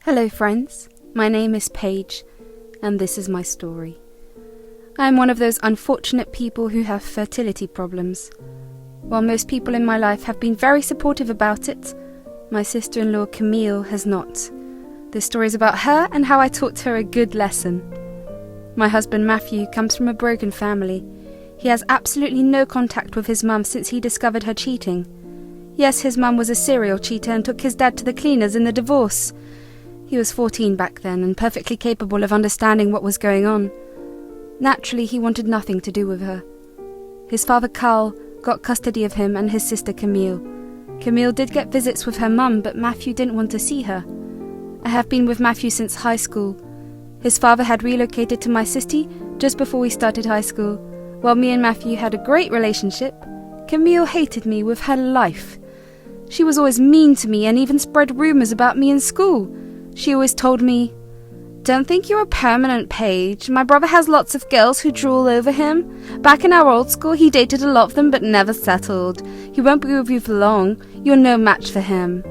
Hello friends, my name is Paige, and this is my story. I am one of those unfortunate people who have fertility problems. While most people in my life have been very supportive about it, my sister-in-law Camille has not. This story is about her and how I taught her a good lesson. My husband Matthew comes from a broken family. He has absolutely no contact with his mum since he discovered her cheating. Yes, his mum was a serial cheater and took his dad to the cleaners in the divorce. He was 14 back then and perfectly capable of understanding what was going on. Naturally, he wanted nothing to do with her. His father Carl got custody of him and his sister Camille. Camille did get visits with her mum, but Matthew didn't want to see her. I have been with Matthew since high school. His father had relocated to my city just before we started high school. While me and Matthew had a great relationship, Camille hated me with her life. She was always mean to me and even spread rumours about me in school. She always told me, "Don't think you're a permanent, Paige. My brother has lots of girls who drool over him. Back in our old school, he dated a lot of them but never settled. He won't be with you for long. You're no match for him."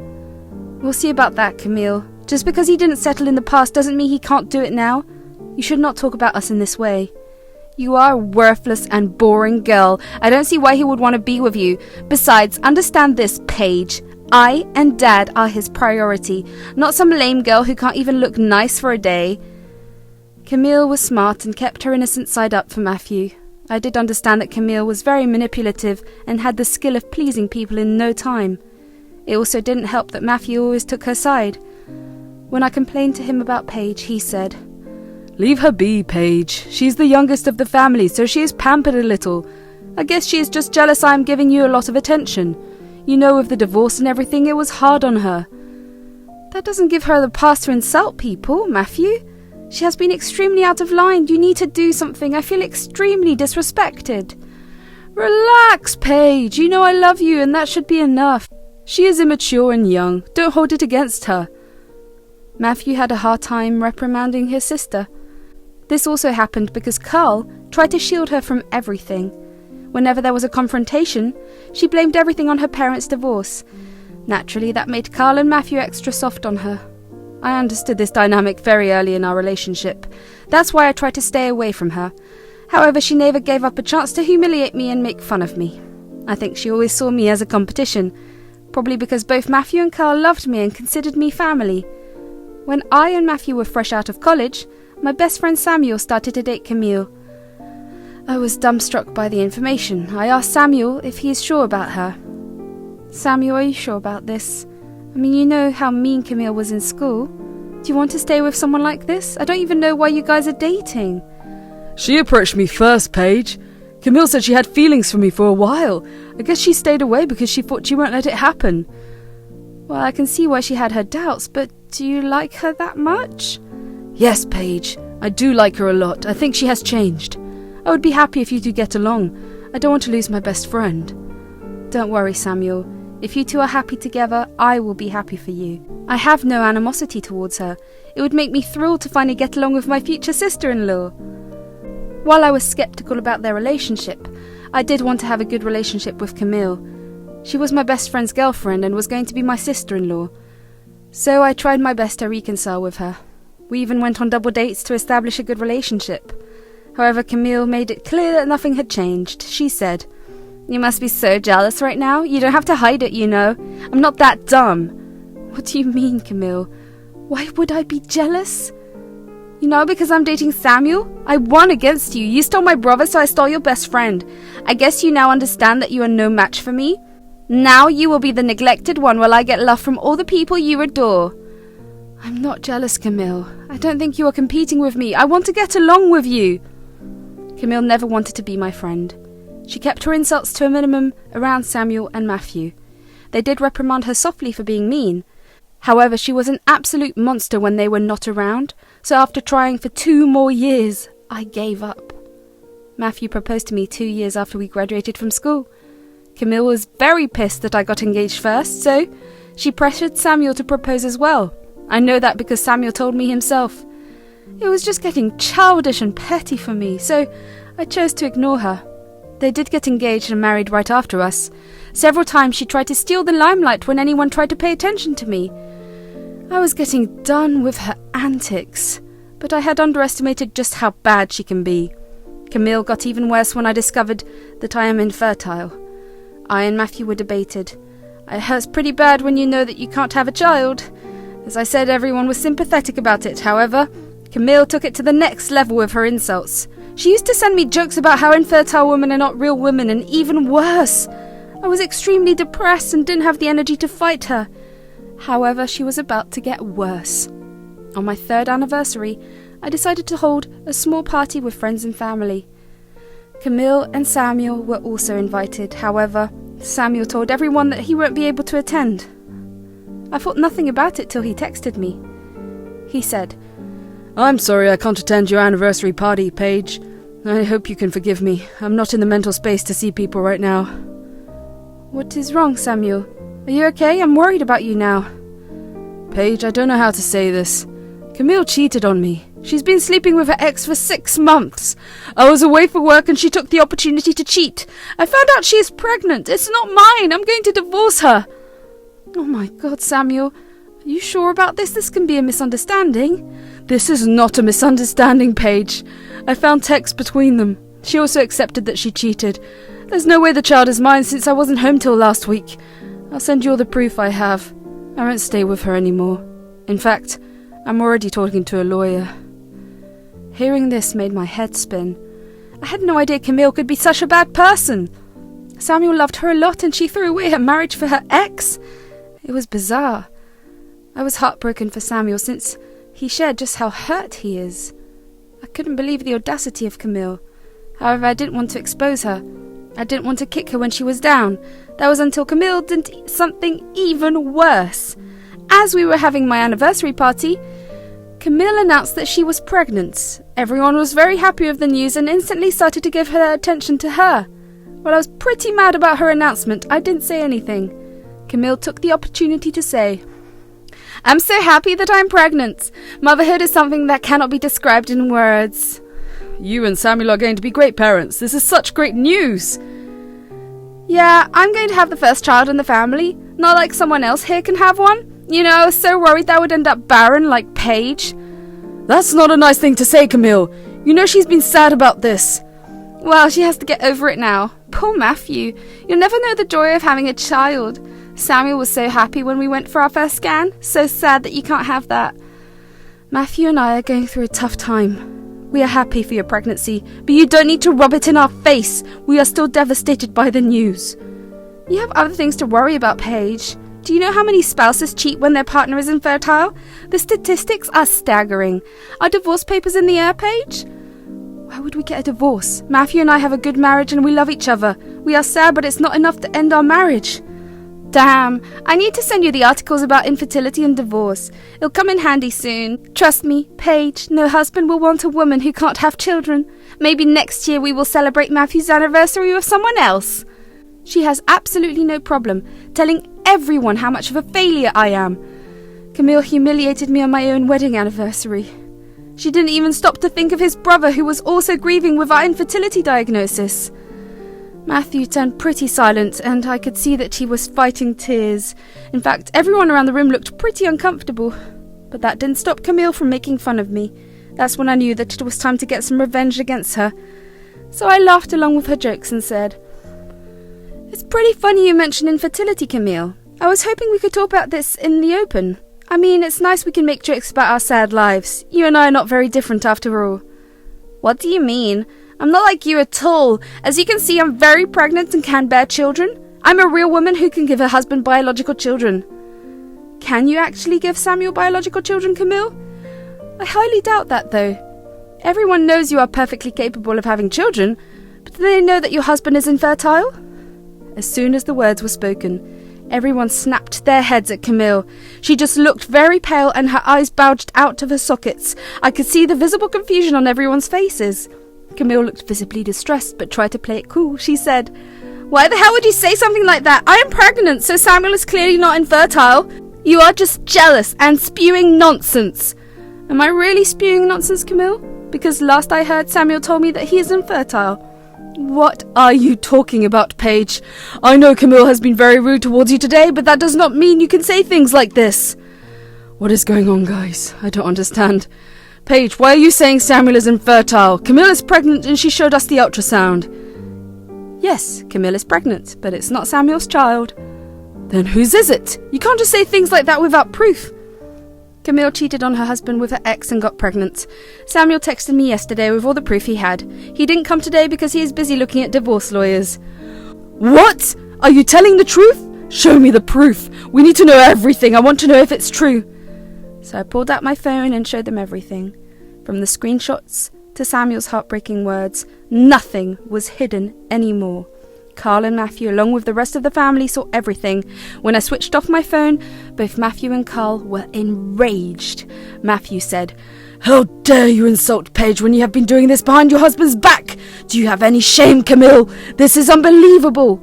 We'll see about that, Camille. Just because he didn't settle in the past doesn't mean he can't do it now. You should not talk about us in this way. You are a worthless and boring girl. I don't see why he would want to be with you. Besides, understand this, Paige. I and Dad are his priority, not some lame girl who can't even look nice for a day. Camille was smart and kept her innocent side up for Matthew. I did understand that Camille was very manipulative and had the skill of pleasing people in no time. It also didn't help that Matthew always took her side. When I complained to him about Paige, he said, "Leave her be, Paige. She's the youngest of the family, so she is pampered a little. I guess she is just jealous I'm giving you a lot of attention. You know, with the divorce and everything, it was hard on her." That doesn't give her the pass to insult people, Matthew. She has been extremely out of line. You need to do something. I feel extremely disrespected. Relax, Paige. You know I love you, and that should be enough. She is immature and young. Don't hold it against her. Matthew had a hard time reprimanding his sister. This also happened because Carl tried to shield her from everything. Whenever there was a confrontation, she blamed everything on her parents' divorce. Naturally, that made Carl and Matthew extra soft on her. I understood this dynamic very early in our relationship. That's why I tried to stay away from her. However, she never gave up a chance to humiliate me and make fun of me. I think she always saw me as a competition, probably because both Matthew and Carl loved me and considered me family. When I and Matthew were fresh out of college, my best friend Samuel started to date Camille. I was dumbstruck by the information. I asked Samuel if he is sure about her. "Samuel, are you sure about this? I mean, you know how mean Camille was in school. Do you want to stay with someone like this? I don't even know why you guys are dating." She approached me first, Paige. Camille said she had feelings for me for a while. I guess she stayed away because she thought she won't let it happen. Well, I can see why she had her doubts, but do you like her that much? Yes, Paige. I do like her a lot. I think she has changed. I would be happy if you two get along. I don't want to lose my best friend. Don't worry, Samuel. If you two are happy together, I will be happy for you. I have no animosity towards her. It would make me thrilled to finally get along with my future sister-in-law. While I was skeptical about their relationship, I did want to have a good relationship with Camille. She was my best friend's girlfriend and was going to be my sister-in-law. So I tried my best to reconcile with her. We even went on double dates to establish a good relationship. However, Camille made it clear that nothing had changed. She said, "You must be so jealous right now. You don't have to hide it, you know. I'm not that dumb." What do you mean, Camille? Why would I be jealous? You know, because I'm dating Samuel? I won against you. You stole my brother, so I stole your best friend. I guess you now understand that you are no match for me. Now you will be the neglected one while I get love from all the people you adore. I'm not jealous, Camille. I don't think you are competing with me. I want to get along with you. Camille never wanted to be my friend. She kept her insults to a minimum around Samuel and Matthew. They did reprimand her softly for being mean. However, she was an absolute monster when they were not around, so after trying for 2 more years, I gave up. Matthew proposed to me 2 years after we graduated from school. Camille was very pissed that I got engaged first, so she pressured Samuel to propose as well. I know that because Samuel told me himself. It was just getting childish and petty for me, so I chose to ignore her. They did get engaged and married right after us. Several times she tried to steal the limelight when anyone tried to pay attention to me. I was getting done with her antics, but I had underestimated just how bad she can be. Camille got even worse when I discovered that I am infertile. I and Matthew were debated. It hurts pretty bad when you know that you can't have a child. As I said, everyone was sympathetic about it. However, Camille took it to the next level with her insults. She used to send me jokes about how infertile women are not real women, and even worse. I was extremely depressed and didn't have the energy to fight her. However, she was about to get worse. On my 3rd anniversary, I decided to hold a small party with friends and family. Camille and Samuel were also invited. However, Samuel told everyone that he won't be able to attend. I thought nothing about it till he texted me. He said, I'm sorry I can't attend your anniversary party, Paige. I hope you can forgive me. I'm not in the mental space to see people right now. What is wrong, Samuel? Are you okay? I'm worried about you now. Paige, I don't know how to say this. Camille cheated on me. She's been sleeping with her ex for 6 months. I was away for work and she took the opportunity to cheat. I found out she is pregnant. It's not mine. I'm going to divorce her. Oh my God, Samuel. Are you sure about this? This can be a misunderstanding. This is not a misunderstanding, Paige. I found texts between them. She also accepted that she cheated. There's no way the child is mine since I wasn't home till last week. I'll send you all the proof I have. I won't stay with her anymore. In fact, I'm already talking to a lawyer. Hearing this made my head spin. I had no idea Camille could be such a bad person. Samuel loved her a lot and she threw away her marriage for her ex. It was bizarre. I was heartbroken for Samuel since he shared just how hurt he is. I couldn't believe the audacity of Camille. However, I didn't want to expose her. I didn't want to kick her when she was down. That was until Camille did something even worse. As we were having my anniversary party, Camille announced that she was pregnant. Everyone was very happy with the news and instantly started to give her attention to her. While I was pretty mad about her announcement, I didn't say anything. Camille took the opportunity to say, I'm so happy that I'm pregnant. Motherhood is something that cannot be described in words. You and Samuel are going to be great parents. This is such great news. Yeah, I'm going to have the first child in the family. Not like someone else here can have one. You know, I was so worried that I would end up barren like Paige. That's not a nice thing to say, Camille. You know she's been sad about this. Well, she has to get over it now. Poor Matthew. You'll never know the joy of having a child. Samuel was so happy when we went for our first scan. So sad that you can't have that. Matthew and I are going through a tough time. We are happy for your pregnancy, but you don't need to rub it in our face. We are still devastated by the news. You have other things to worry about, Paige. Do you know how many spouses cheat when their partner is infertile? The statistics are staggering. Are divorce papers in the air, Paige? Why would we get a divorce? Matthew and I have a good marriage and we love each other. We are sad, but it's not enough to end our marriage. Damn, I need to send you the articles about infertility and divorce. It'll come in handy soon. Trust me, Paige, no husband will want a woman who can't have children. Maybe next year we will celebrate Matthew's anniversary with someone else. She has absolutely no problem telling everyone how much of a failure I am. Camille humiliated me on my own wedding anniversary. She didn't even stop to think of his brother who was also grieving with our infertility diagnosis. Matthew turned pretty silent and I could see that he was fighting tears. In fact, everyone around the room looked pretty uncomfortable. But that didn't stop Camille from making fun of me. That's when I knew that it was time to get some revenge against her. So I laughed along with her jokes and said, It's pretty funny you mention infertility, Camille. I was hoping we could talk about this in the open. I mean, it's nice we can make jokes about our sad lives. You and I are not very different after all. What do you mean? I'm not like you at all. As you can see, I'm very pregnant and can bear children. I'm a real woman who can give her husband biological children. Can you actually give Samuel biological children, Camille? I highly doubt that, though. Everyone knows you are perfectly capable of having children, but do they know that your husband is infertile? As soon as the words were spoken, everyone snapped their heads at Camille. She just looked very pale and her eyes bulged out of her sockets. I could see the visible confusion on everyone's faces. Camille looked visibly distressed, but tried to play it cool. She said, Why the hell would you say something like that? I am pregnant, so Samuel is clearly not infertile. You are just jealous and spewing nonsense. Am I really spewing nonsense, Camille? Because last I heard, Samuel told me that he is infertile. What are you talking about, Paige? I know Camille has been very rude towards you today, but that does not mean you can say things like this. What is going on, guys? I don't understand. Paige, why are you saying Samuel is infertile? Camille is pregnant and she showed us the ultrasound. Yes, Camille is pregnant, but it's not Samuel's child. Then whose is it? You can't just say things like that without proof. Camille cheated on her husband with her ex and got pregnant. Samuel texted me yesterday with all the proof he had. He didn't come today because he is busy looking at divorce lawyers. What? Are you telling the truth? Show me the proof. We need to know everything. I want to know if it's true. So I pulled out my phone and showed them everything. From the screenshots to Samuel's heartbreaking words, nothing was hidden anymore. Carl and Matthew, along with the rest of the family, saw everything. When I switched off my phone, both Matthew and Carl were enraged. Matthew said, "How dare you insult Paige when you have been doing this behind your husband's back? Do you have any shame, Camille? This is unbelievable.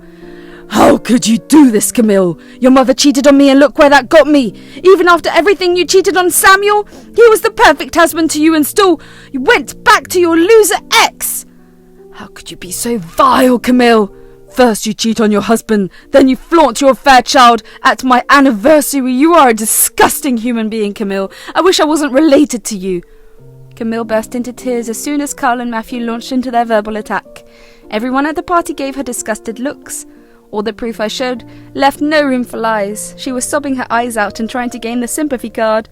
How could you do this, Camille? Your mother cheated on me and look where that got me. Even after everything you cheated on Samuel, he was the perfect husband to you and still you went back to your loser ex. How could you be so vile, Camille? First you cheat on your husband, then you flaunt your fair child at my anniversary. You are a disgusting human being, Camille. I wish I wasn't related to you." Camille burst into tears as soon as Carl and Matthew launched into their verbal attack. Everyone at the party gave her disgusted looks. All the proof I showed left no room for lies. She was sobbing her eyes out and trying to gain the sympathy card.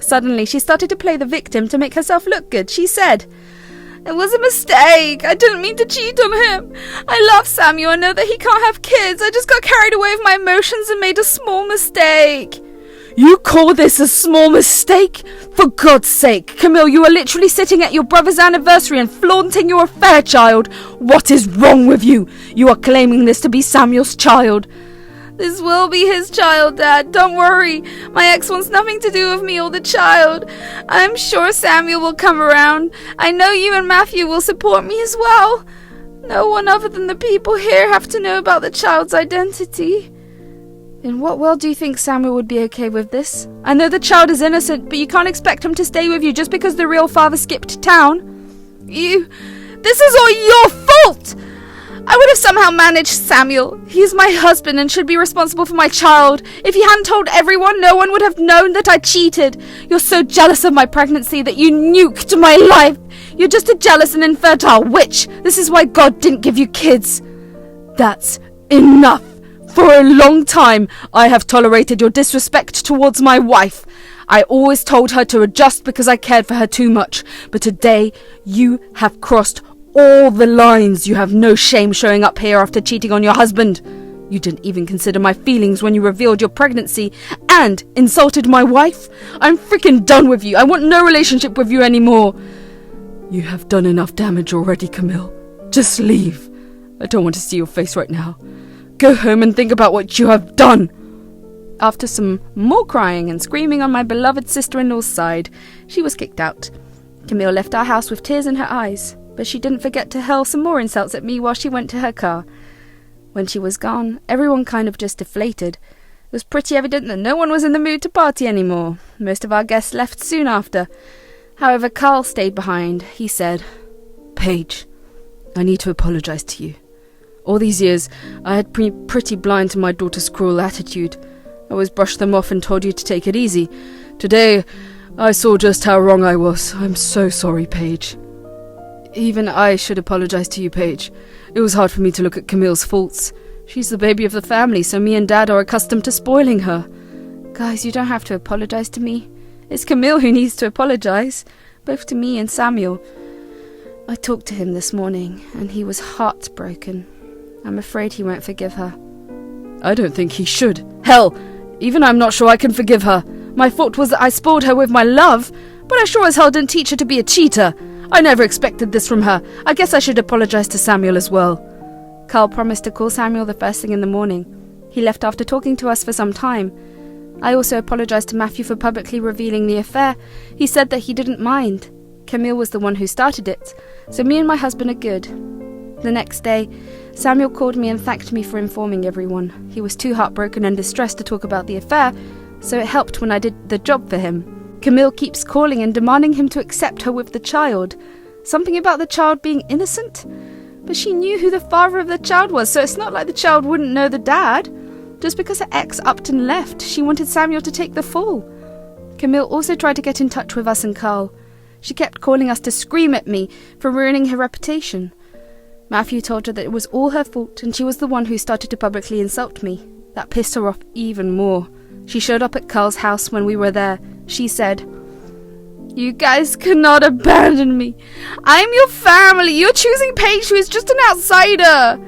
Suddenly, she started to play the victim to make herself look good. She said, "It was a mistake. I didn't mean to cheat on him. I love Samuel and know that he can't have kids. I just got carried away with my emotions and made a small mistake." You call this a small mistake? For God's sake, Camille, you are literally sitting at your brother's anniversary and flaunting your affair child. What is wrong with you? You are claiming this to be Samuel's child. "This will be his child, Dad. Don't worry. My ex wants nothing to do with me or the child. I'm sure Samuel will come around. I know you and Matthew will support me as well. No one other than the people here have to know about the child's identity." In what world do you think Samuel would be okay with this? I know the child is innocent, but you can't expect him to stay with you just because the real father skipped town. This is all your fault! I would have somehow managed Samuel. He is my husband and should be responsible for my child. If he hadn't told everyone, no one would have known that I cheated. You're so jealous of my pregnancy that you nuked my life. You're just a jealous and infertile witch. This is why God didn't give you kids. That's enough. For a long time, I have tolerated your disrespect towards my wife. I always told her to adjust because I cared for her too much. But today, you have crossed all the lines. You have no shame showing up here after cheating on your husband. You didn't even consider my feelings when you revealed your pregnancy and insulted my wife. I'm freaking done with you. I want no relationship with you anymore. You have done enough damage already, Camille. Just leave. I don't want to see your face right now. Go home and think about what you have done. After some more crying and screaming on my beloved sister-in-law's side, she was kicked out. Camille left our house with tears in her eyes, but she didn't forget to hurl some more insults at me while she went to her car. When she was gone, everyone kind of just deflated. It was pretty evident that no one was in the mood to party anymore. Most of our guests left soon after. However, Carl stayed behind. He said, "Paige, I need to apologize to you. All these years, I had been pretty blind to my daughter's cruel attitude. I always brushed them off and told you to take it easy. Today, I saw just how wrong I was. I'm so sorry, Paige." Even I should apologize to you, Paige. It was hard for me to look at Camille's faults. She's the baby of the family, so me and Dad are accustomed to spoiling her. "Guys, you don't have to apologize to me. It's Camille who needs to apologize, both to me and Samuel. I talked to him this morning, and he was heartbroken. I'm afraid he won't forgive her." I don't think he should. Hell, even I'm not sure I can forgive her. My fault was that I spoiled her with my love, but I sure as hell didn't teach her to be a cheater. I never expected this from her. I guess I should apologize to Samuel as well. Carl promised to call Samuel the first thing in the morning. He left after talking to us for some time. I also apologized to Matthew for publicly revealing the affair. He said that he didn't mind. Camille was the one who started it, so me and my husband are good. The next day, Samuel called me and thanked me for informing everyone. He was too heartbroken and distressed to talk about the affair, so it helped when I did the job for him. Camille keeps calling and demanding him to accept her with the child. Something about the child being innocent? But she knew who the father of the child was, so it's not like the child wouldn't know the dad. Just because her ex upped and left, she wanted Samuel to take the fall. Camille also tried to get in touch with us and Carl. She kept calling us to scream at me for ruining her reputation. Matthew told her that it was all her fault and she was the one who started to publicly insult me. That pissed her off even more. She showed up at Carl's house when we were there. She said, "You guys cannot abandon me. I'm your family. You're choosing Paige, who is just an outsider."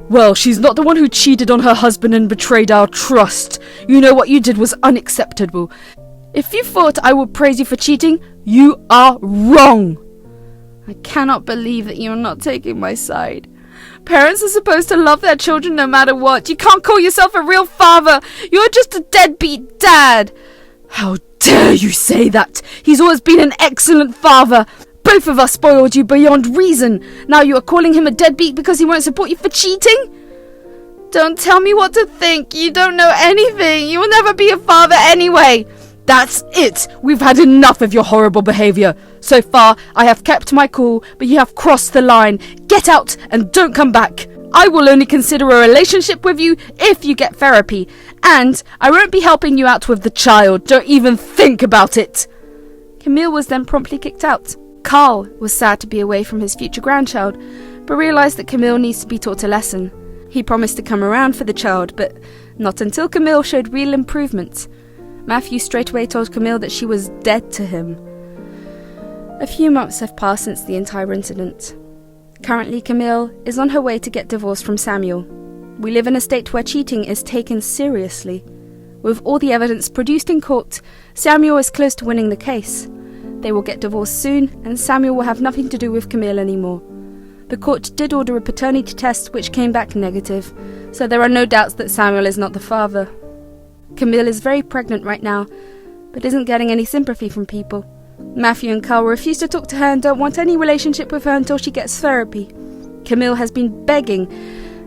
Well, she's not the one who cheated on her husband and betrayed our trust. You know what you did was unacceptable. If you thought I would praise you for cheating, you are wrong. I cannot believe that you're not taking my side. Parents are supposed to love their children no matter what. You can't call yourself a real father. You're just a deadbeat dad. How dare you say that? He's always been an excellent father. Both of us spoiled you beyond reason. Now you are calling him a deadbeat because he won't support you for cheating? Don't tell me what to think. You don't know anything. You will never be a father anyway. That's it! We've had enough of your horrible behaviour. So far, I have kept my cool, but you have crossed the line. Get out and don't come back. I will only consider a relationship with you if you get therapy. And I won't be helping you out with the child. Don't even think about it. Camille was then promptly kicked out. Carl was sad to be away from his future grandchild, but realised that Camille needs to be taught a lesson. He promised to come around for the child, but not until Camille showed real improvement. Matthew straight away told Camille that she was dead to him. A few months have passed since the entire incident. Currently, Camille is on her way to get divorced from Samuel. We live in a state where cheating is taken seriously. With all the evidence produced in court, Samuel is close to winning the case. They will get divorced soon, and Samuel will have nothing to do with Camille anymore. The court did order a paternity test, which came back negative, so there are no doubts that Samuel is not the father. Camille is very pregnant right now, but isn't getting any sympathy from people. Matthew and Carl refuse to talk to her and don't want any relationship with her until she gets therapy. Camille has been begging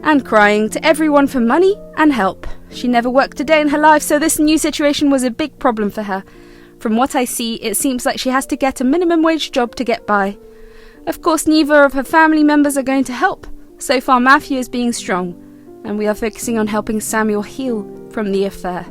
and crying to everyone for money and help. She never worked a day in her life, so this new situation was a big problem for her. From what I see, it seems like she has to get a minimum wage job to get by. Of course, neither of her family members are going to help. So far, Matthew is being strong, and we are focusing on helping Samuel heal from the affair.